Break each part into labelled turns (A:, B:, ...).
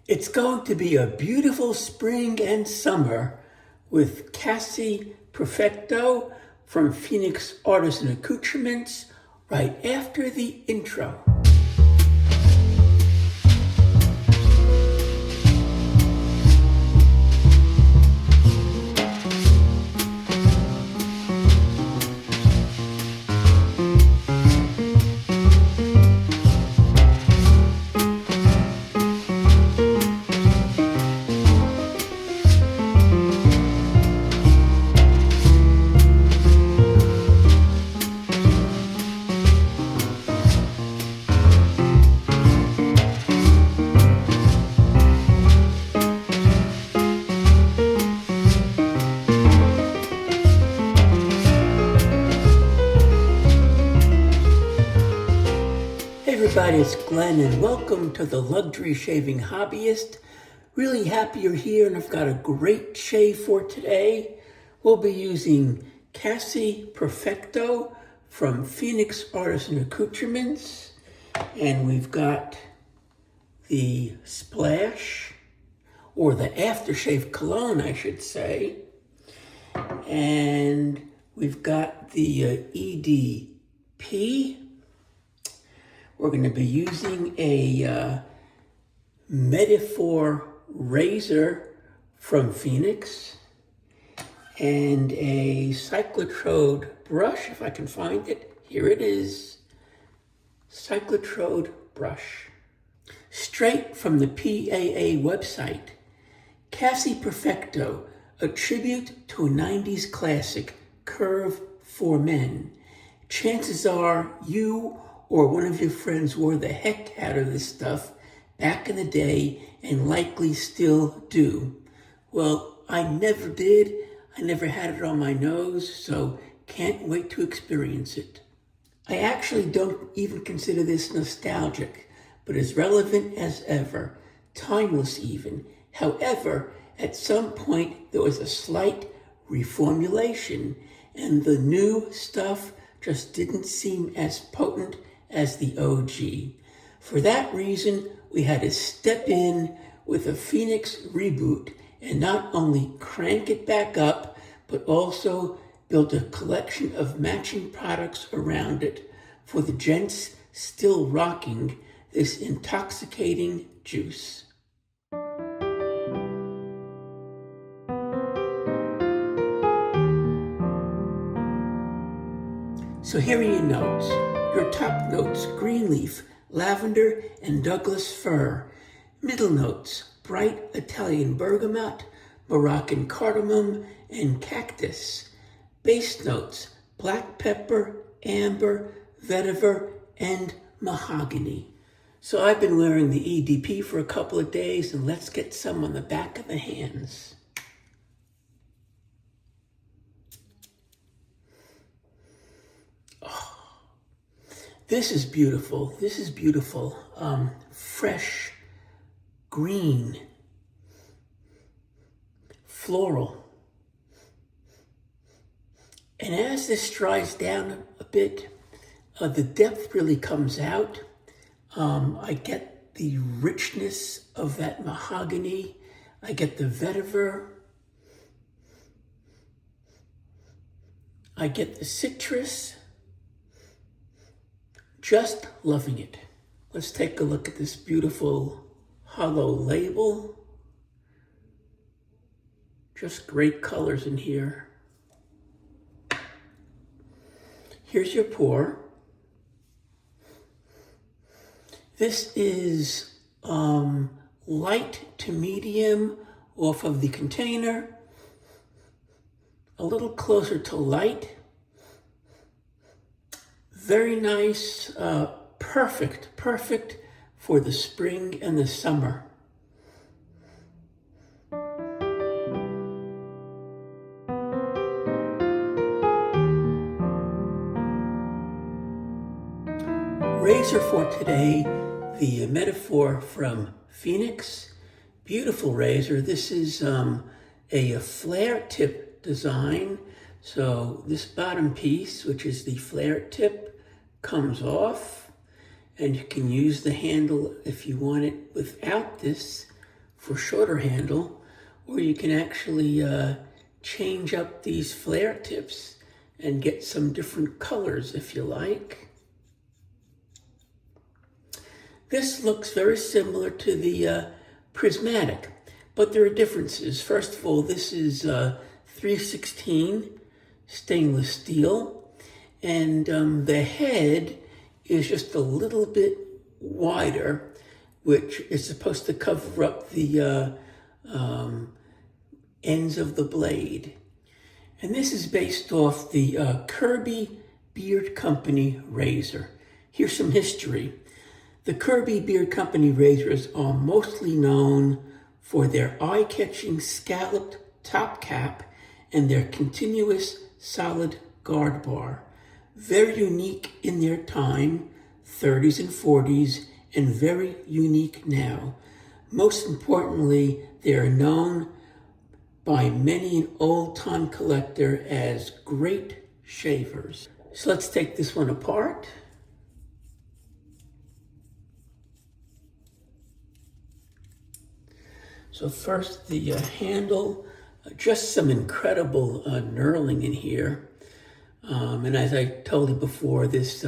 A: It's going to be a beautiful spring and summer with Casi Perfecto from Phoenix Artisan Accoutrements right after the intro. Hey everybody, it's Glenn and welcome to the Luxury Shaving Hobbyist. Really happy you're here and I've got a great shave for today. We'll be using Casi Perfecto from Phoenix Artisan Accoutrements. And we've got the Splash, or the aftershave cologne I should say. And we've got the EDP. We're going to be using a Metaphor razor from Phoenix and a Cyclotrode brush, if I can find it. Here it is, Cyclotrode brush. Straight from the PAA website, Casi Perfecto, a tribute to a 90s classic, Curve for Men. Chances are you or one of your friends wore the heck out of this stuff back in the day and likely still do. Well, I never did. I never had it on my nose, so can't wait to experience it. I actually don't even consider this nostalgic, but as relevant as ever, timeless even. However, at some point there was a slight reformulation, and the new stuff just didn't seem as potent as the OG. For that reason, we had to step in with a Phoenix reboot and not only crank it back up, but also build a collection of matching products around it for the gents still rocking this intoxicating juice. So here are your notes. Your top notes, green leaf, lavender, and Douglas fir. Middle notes, bright Italian bergamot, Moroccan cardamom, and cactus. Base notes, black pepper, amber, vetiver, and mahogany. So I've been wearing the EDP for a couple of days, and let's get some on the back of the hands. This is beautiful. This is beautiful. Fresh, green, floral. And as this dries down a bit, the depth really comes out. I get the richness of that mahogany. I get the vetiver. I get the citrus. Just loving it. Let's take a look at this beautiful hollow label. Just great colors in here. Here's your pour. This is light to medium off of the container. A little closer to light. Very nice, perfect for the spring and the summer. Razor for today, the Metaphor from Phoenix. Beautiful razor. This is a flare tip design. So this bottom piece, which is the flare tip, comes off, and you can use the handle if you want it without this, for shorter handle, or you can actually change up these flare tips and get some different colors if you like. This looks very similar to the prismatic, but there are differences. First of all, this is 316 stainless steel, and the head is just a little bit wider, which is supposed to cover up the ends of the blade. And this is based off the Kirby Beard Company razor. Here's some history. The Kirby Beard Company razors are mostly known for their eye-catching scalloped top cap and their continuous solid guard bar. Very unique in their time, 30s and 40s, and very unique now. Most importantly, they are known by many an old-time collector as great shavers. So let's take this one apart. So first, the handle, just some incredible knurling in here. And as I told you before, this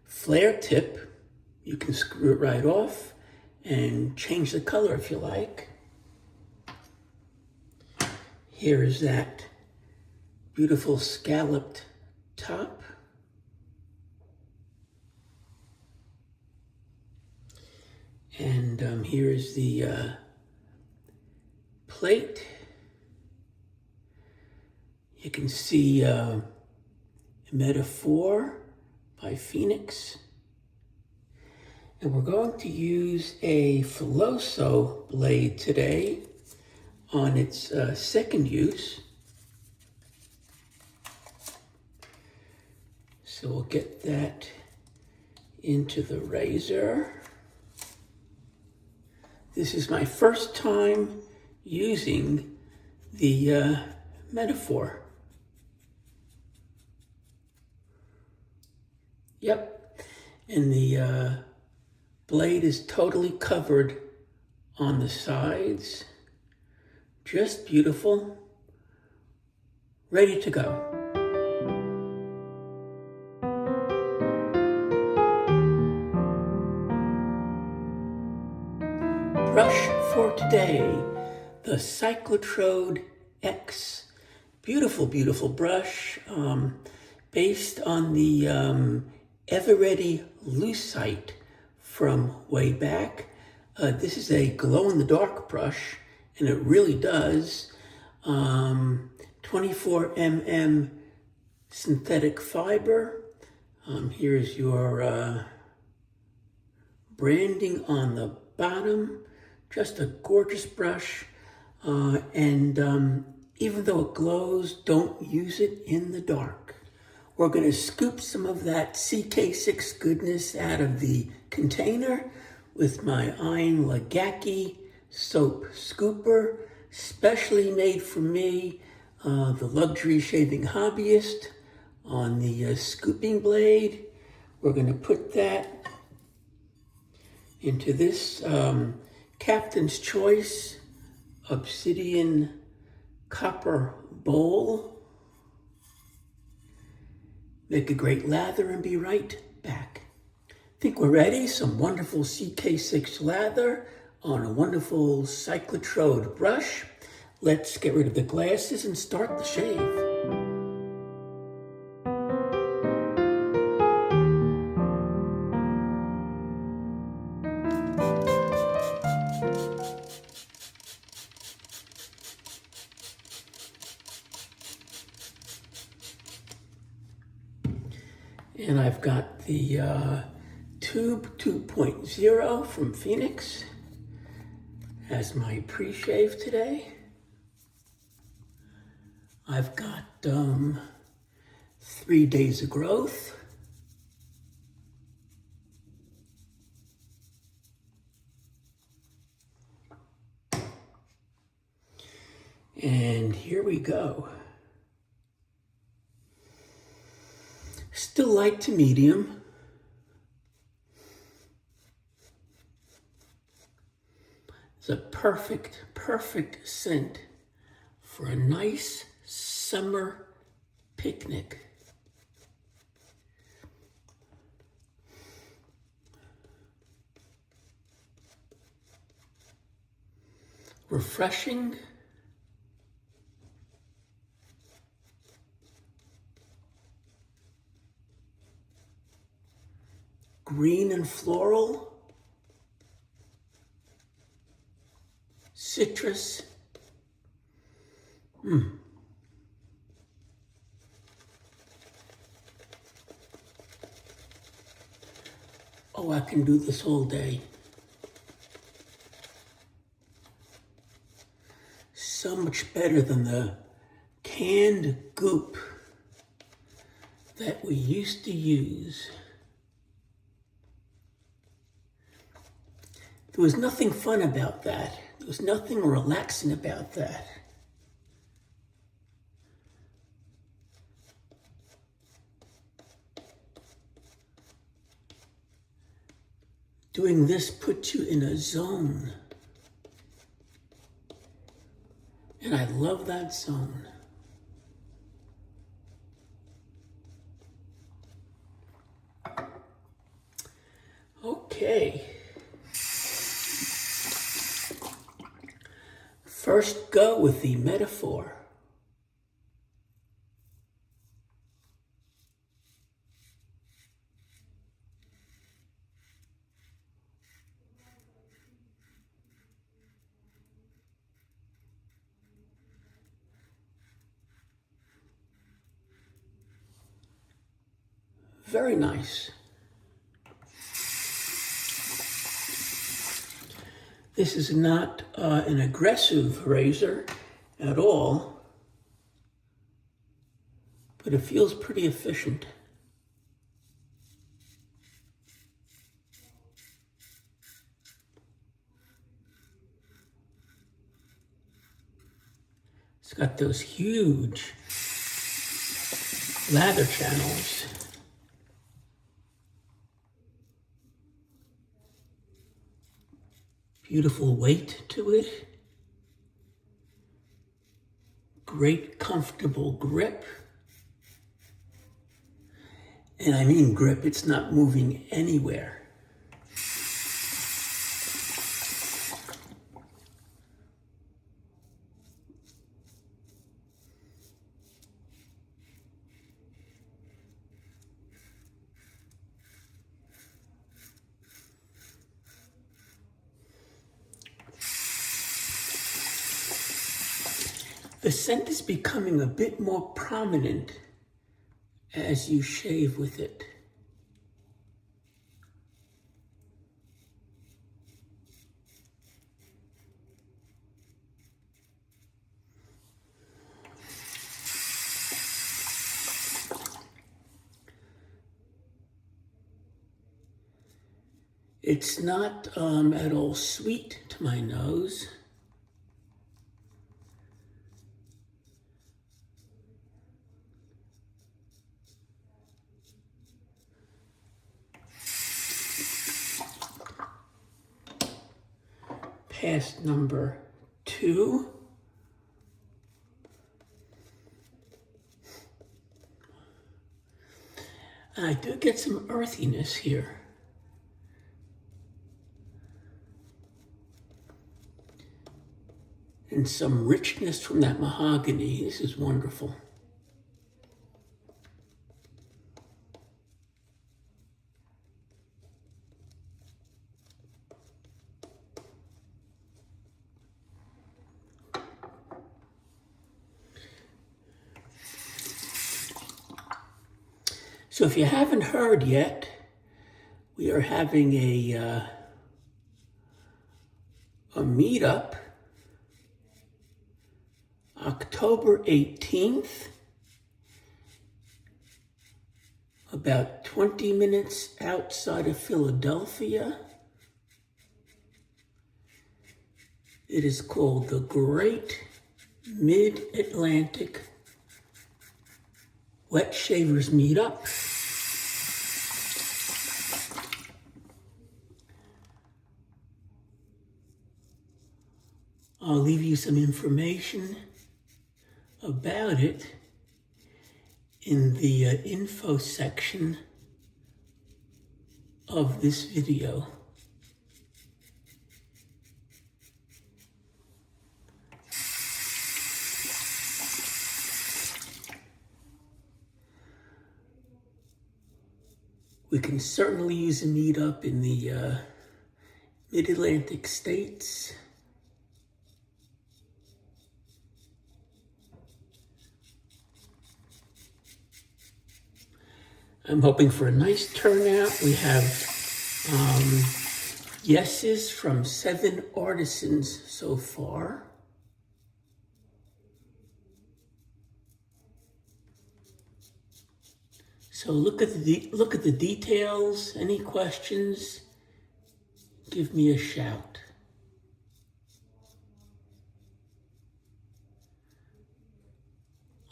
A: flare tip, you can screw it right off and change the color if you like. Here is that beautiful scalloped top. And here is the plate. You can see Metaphor by Phoenix. And we're going to use a Filoso blade today on its second use. So we'll get that into the razor. This is my first time using the Metaphor. Yep, and the blade is totally covered on the sides. Just beautiful. Ready to go. Brush for today, the Cyclotrode X. Beautiful, beautiful brush, based on the Eveready Lucite from way back. This is a glow-in-the-dark brush, and it really does. 24 mm synthetic fiber. Here's your branding on the bottom. Just a gorgeous brush. And even though it glows, don't use it in the dark. We're going to scoop some of that CK6 goodness out of the container with my Iron Lagaki soap scooper, specially made for me, the luxury shaving hobbyist, on the scooping blade. We're going to put that into this Captain's Choice obsidian copper bowl. Make a great lather and be right back. Think we're ready? Some wonderful CK6 lather on a wonderful Cyclotrode brush. Let's get rid of the glasses and start the shave. And I've got the Tube 2.0 from Phoenix as my pre-shave today. I've got 3 days of growth. And here we go. Still light to medium. It's a perfect, perfect scent for a nice summer picnic. Refreshing. Green and floral. Citrus. Oh, I can do this all day. So much better than the canned goop that we used to use. There was nothing fun about that. There was nothing relaxing about that. Doing this puts you in a zone. And I love that zone. Okay. First, go with the metaphor. Very nice. This is not an aggressive razor at all, but it feels pretty efficient. It's got those huge lather channels. Beautiful weight to it. Great comfortable grip. And I mean grip, it's not moving anywhere. The scent is becoming a bit more prominent as you shave with it. It's not at all sweet to my nose. Past number 2. I do get some earthiness here. And some richness from that mahogany. This is wonderful. So if you haven't heard yet, we are having a meetup October 18th, about 20 minutes outside of Philadelphia. It is called the Great Mid-Atlantic Wet Shavers Meetup. I'll leave you some information about it in the info section of this video. We can certainly use a meetup in the mid-Atlantic states. I'm hoping for a nice turnout. We have yeses from 7 artisans so far. So look at the details. Any questions? Give me a shout.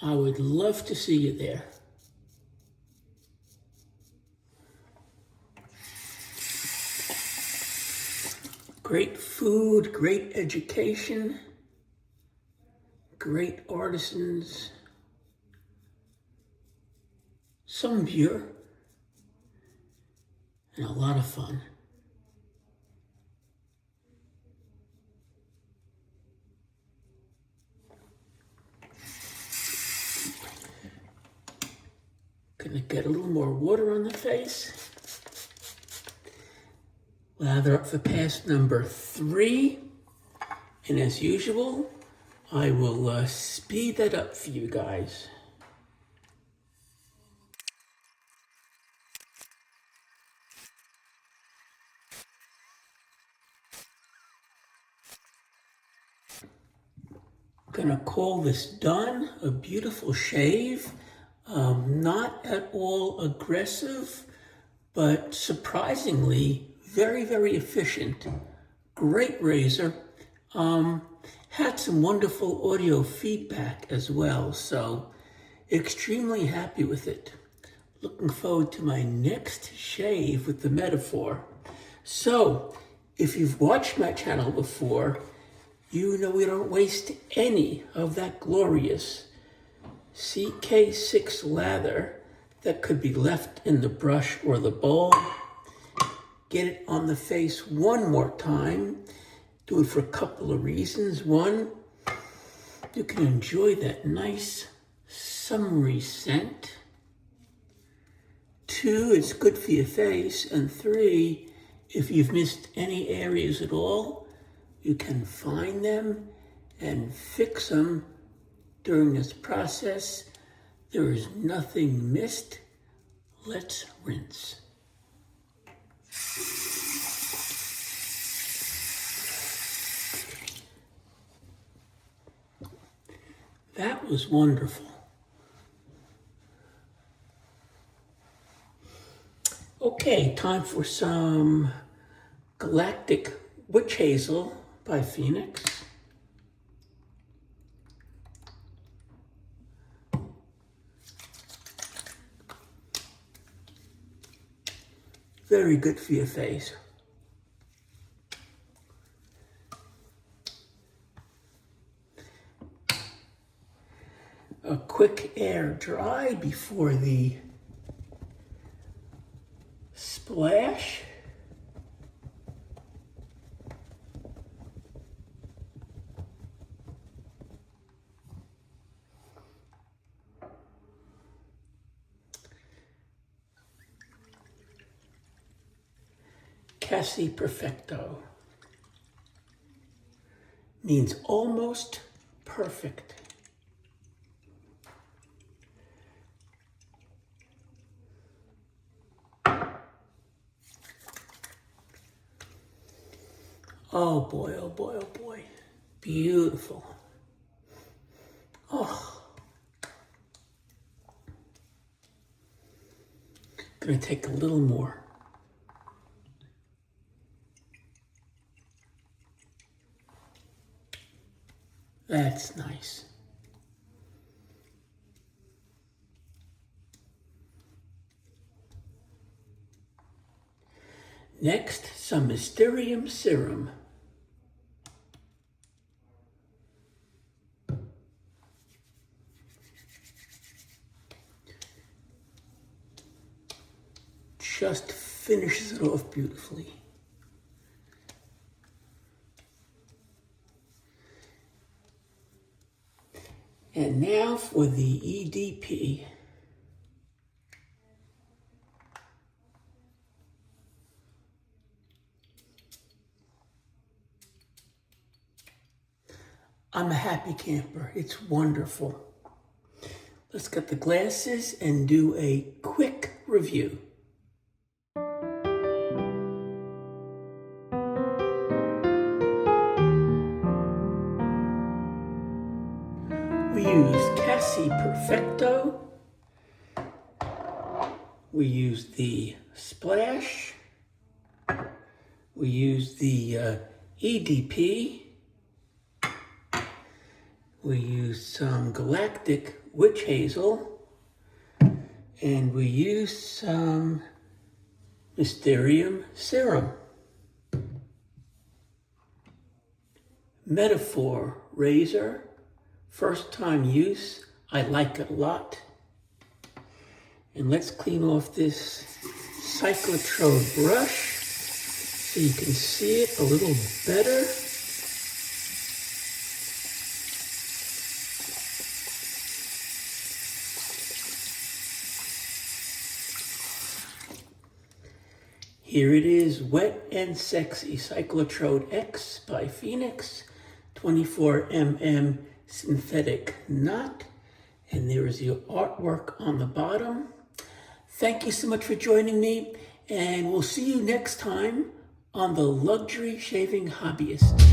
A: I would love to see you there. Great food, great education, great artisans, some beer, and a lot of fun. Gonna get a little more water on the face. Lather up for pass number 3. And as usual, I will speed that up for you guys. Gonna call this done, a beautiful shave. Not at all aggressive, but surprisingly very, very efficient. Great razor. Had some wonderful audio feedback as well, so extremely happy with it. Looking forward to my next shave with the metaphor. So, if you've watched my channel before, you know we don't waste any of that glorious CK6 lather that could be left in the brush or the bowl. Get it on the face one more time. Do it for a couple of reasons. 1, you can enjoy that nice summery scent. 2, it's good for your face. And 3, if you've missed any areas at all, you can find them and fix them during this process. There is nothing missed. Let's rinse. That was wonderful. Okay, time for some Galactic Witch Hazel by Phoenix. Very good for your face. A quick air dry before the splash. Casi Perfecto means almost perfect. Oh boy, oh boy, oh boy. Beautiful. Oh. Gonna take a little more. That's nice. Next, some Mysterium Serum. just finishes it off beautifully. And now for the EDP. I'm a happy camper. It's wonderful. Let's get the glasses and do a quick review. We use Casi Perfecto. We use the Splash. We use the EDP. We use some Galactic Witch Hazel. And we use some Mysterium Serum. Metaphor Razor. First time use, I like it a lot. And let's clean off this Cyclotrode brush so you can see it a little better. Here it is, Wet and Sexy Cyclotrode X by Phoenix, 24 mm synthetic knot, and there is your artwork on the bottom. Thank you so much for joining me, and we'll see you next time on The Luxury Shaving Hobbyist.